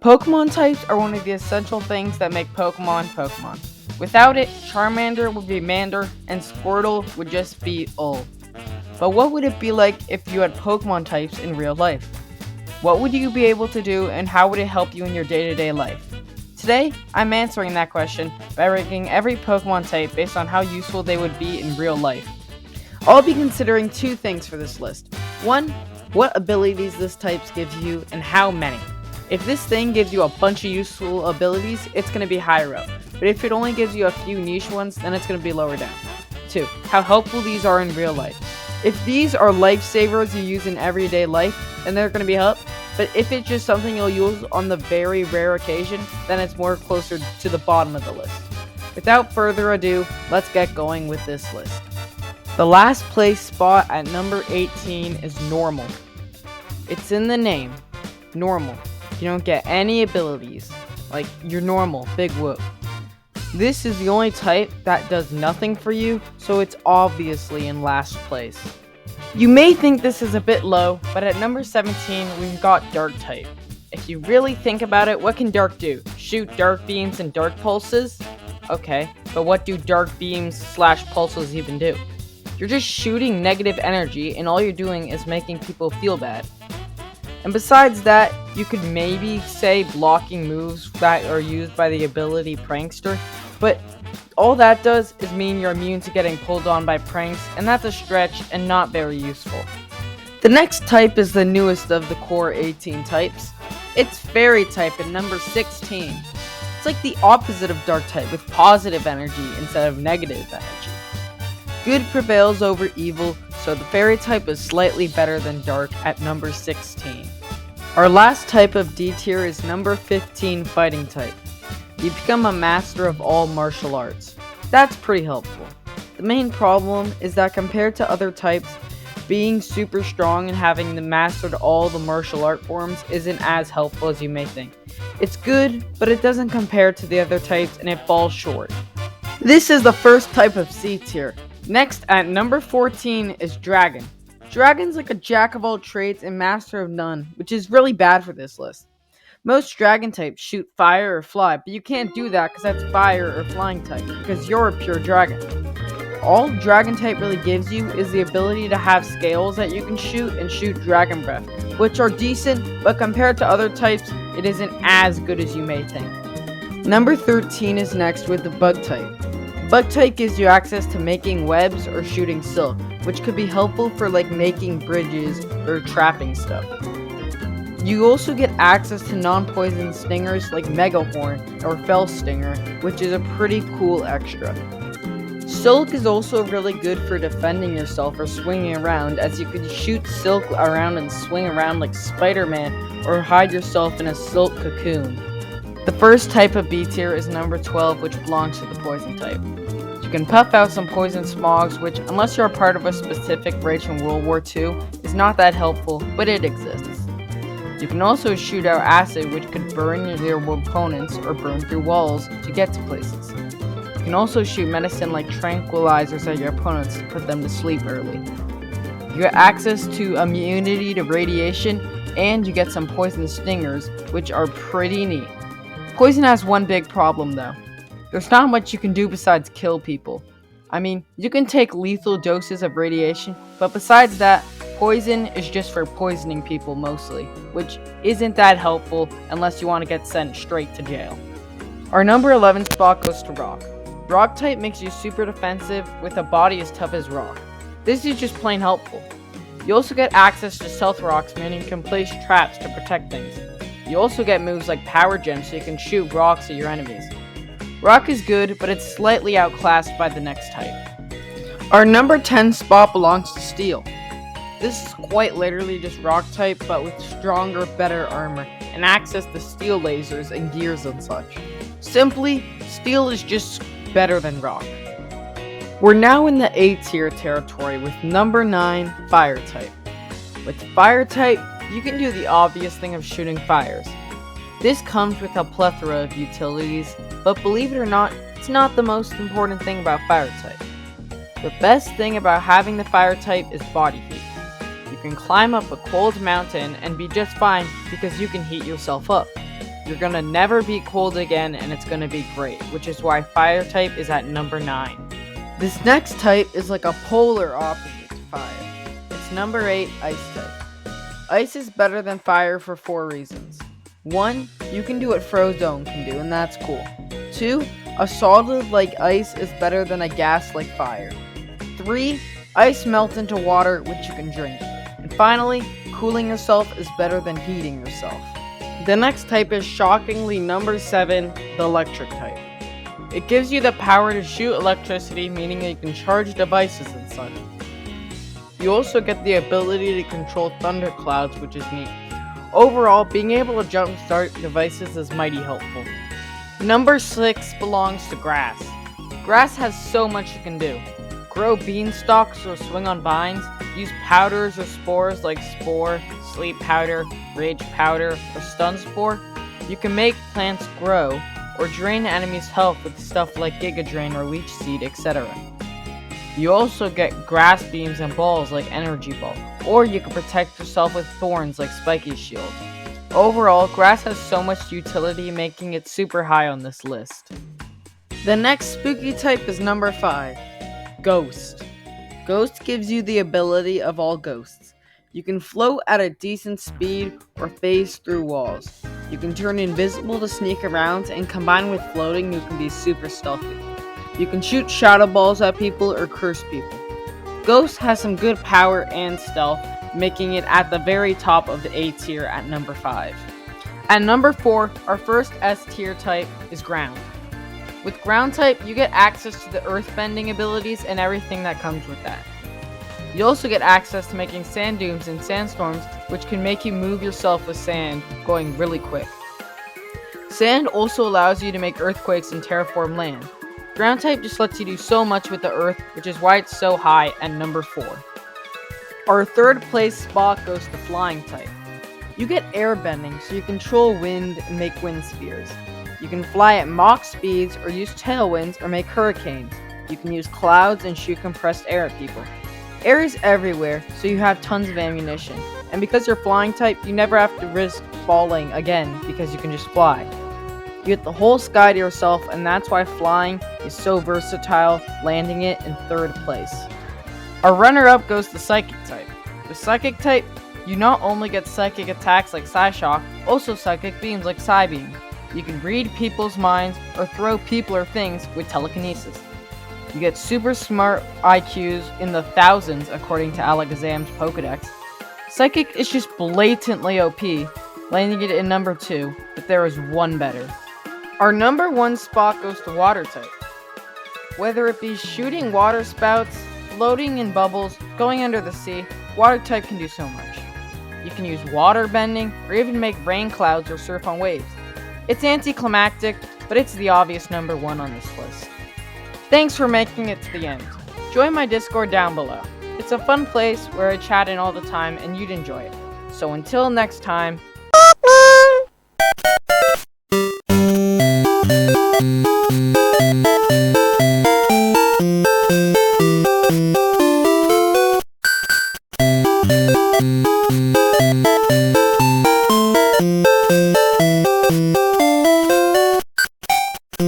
Pokemon types are one of the essential things that make Pokemon Pokemon. Without it, Charmander would be Mander and Squirtle would just be Ul. But what would it be like if you had Pokemon types in real life? What would you be able to do and how would it help you in your day-to-day life? Today, I'm answering that question by ranking every Pokemon type based on how useful they would be in real life. I'll be considering two things for this list. One, what abilities this type gives you and how many. If this thing gives you a bunch of useful abilities, it's going to be higher up. But if it only gives you a few niche ones, then it's going to be lower down. 2. How helpful these are in real life. If these are lifesavers you use in everyday life, then they're going to be up. But if it's just something you'll use on the very rare occasion, then it's more closer to the bottom of the list. Without further ado, let's get going with this list. The last place spot at number 18 is Normal. It's in the name, Normal. You don't get any abilities, like you're normal, big whoop. This is the only type that does nothing for you, so it's obviously in last place. You may think this is a bit low, but at number 17 we've got Dark type. If you really think about it, what can Dark do? Shoot dark beams and dark pulses? Okay, but what do dark beams / pulses even do? You're just shooting negative energy and all you're doing is making people feel bad. And besides that, you could maybe say blocking moves that are used by the ability Prankster, but all that does is mean you're immune to getting pulled on by pranks, and that's a stretch and not very useful. The next type is the newest of the core 18 types. It's Fairy type at number 16. It's like the opposite of Dark type with positive energy instead of negative energy. Good prevails over evil, so the Fairy type is slightly better than Dark at number 16. Our last type of D tier is number 15, Fighting type. You become a master of all martial arts. That's pretty helpful. The main problem is that compared to other types, being super strong and having mastered all the martial art forms isn't as helpful as you may think. It's good, but it doesn't compare to the other types and it falls short. This is the first type of C tier. Next, at number 14 is Dragon. Dragon's like a jack of all trades and master of none, which is really bad for this list. Most dragon types shoot fire or fly, but you can't do that because that's fire or flying type, because you're a pure dragon. All dragon type really gives you is the ability to have scales that you can shoot and shoot dragon breath, which are decent, but compared to other types, it isn't as good as you may think. Number 13 is next with the Bug type. Bug type gives you access to making webs or shooting silk, which could be helpful for like making bridges or trapping stuff. You also get access to non-poison stingers like Megahorn or Fell Stinger, which is a pretty cool extra. Silk is also really good for defending yourself or swinging around, as you can shoot silk around and swing around like Spider-Man or hide yourself in a silk cocoon. The first type of B tier is number 12, which belongs to the Poison type. You can puff out some poison smogs, which, unless you're a part of a specific race from World War II, is not that helpful, but it exists. You can also shoot out acid, which could burn your opponents or burn through walls to get to places. You can also shoot medicine like tranquilizers at your opponents to put them to sleep early. You get access to immunity to radiation, and you get some poison stingers, which are pretty neat. Poison has one big problem though. There's not much you can do besides kill people. I mean, you can take lethal doses of radiation, but besides that, poison is just for poisoning people mostly, which isn't that helpful unless you want to get sent straight to jail. Our number 11 spot goes to Rock. Rock type makes you super defensive with a body as tough as rock. This is just plain helpful. You also get access to stealth rocks, meaning you can place traps to protect things. You also get moves like Power Gem, so you can shoot rocks at your enemies. Rock is good, but it's slightly outclassed by the next type. Our number 10 spot belongs to Steel. This is quite literally just Rock type, but with stronger, better armor, and access to steel lasers and gears and such. Simply, Steel is just better than Rock. We're now in the A tier territory with number 9, Fire type. With Fire type, you can do the obvious thing of shooting fires. This comes with a plethora of utilities, but believe it or not, it's not the most important thing about Fire type. The best thing about having the Fire type is body heat. You can climb up a cold mountain and be just fine because you can heat yourself up. You're gonna never be cold again, and it's gonna be great, which is why fire type is at number 9. This next type is like a polar opposite to fire. It's number 8, ice type. Ice is better than fire for 4 reasons. 1, you can do what Frozone can do, and that's cool. 2, a solid like ice is better than a gas like fire. 3, ice melts into water, which you can drink. And finally, cooling yourself is better than heating yourself. The next type is shockingly number 7, the electric type. It gives you the power to shoot electricity, meaning that you can charge devices and such. You also get the ability to control thunderclouds, which is neat. Overall, being able to jumpstart devices is mighty helpful. Number 6 belongs to grass. Grass has so much you can do. Grow beanstalks or swing on vines, use powders or spores like spore, sleep powder, rage powder, or stun spore. You can make plants grow, or drain enemies' health with stuff like Giga Drain or Leech Seed, etc. You also get grass beams and balls like Energy Ball, or you can protect yourself with thorns like Spiky Shield. Overall, grass has so much utility, making it super high on this list. The next spooky type is number 5, Ghost. Ghost gives you the ability of all ghosts. You can float at a decent speed or phase through walls. You can turn invisible to sneak around, and combined with floating, you can be super stealthy. You can shoot shadow balls at people or curse people. Ghost has some good power and stealth, making it at the very top of the A tier at number 5. At number 4, our first S tier type is Ground. With Ground type, you get access to the earthbending abilities and everything that comes with that. You also get access to making sand dunes and sandstorms, which can make you move yourself with sand, going really quick. Sand also allows you to make earthquakes and terraform land. Ground type just lets you do so much with the earth, which is why it's so high at number 4. Our third place spot goes to Flying type. You get airbending, so you control wind and make wind spheres. You can fly at Mach speeds or use tailwinds or make hurricanes. You can use clouds and shoot compressed air at people. Air is everywhere, so you have tons of ammunition. And because you're Flying type, you never have to risk falling again because you can just fly. You get the whole sky to yourself, and that's why flying is so versatile, landing it in 3rd place. Our runner-up goes to Psychic type. With Psychic type, you not only get psychic attacks like Psyshock, also psychic beams like Psybeam. You can read people's minds or throw people or things with telekinesis. You get super smart IQs in the thousands according to Alakazam's Pokedex. Psychic is just blatantly OP, landing it in number 2, but there is one better. Our number 1 spot goes to Water type. Whether it be shooting water spouts, floating in bubbles, going under the sea, Water type can do so much. You can use water bending, or even make rain clouds or surf on waves. It's anticlimactic, but it's the obvious number 1 on this list. Thanks for making it to the end. Join my Discord down below. It's a fun place where I chat in all the time and you'd enjoy it. So until next time,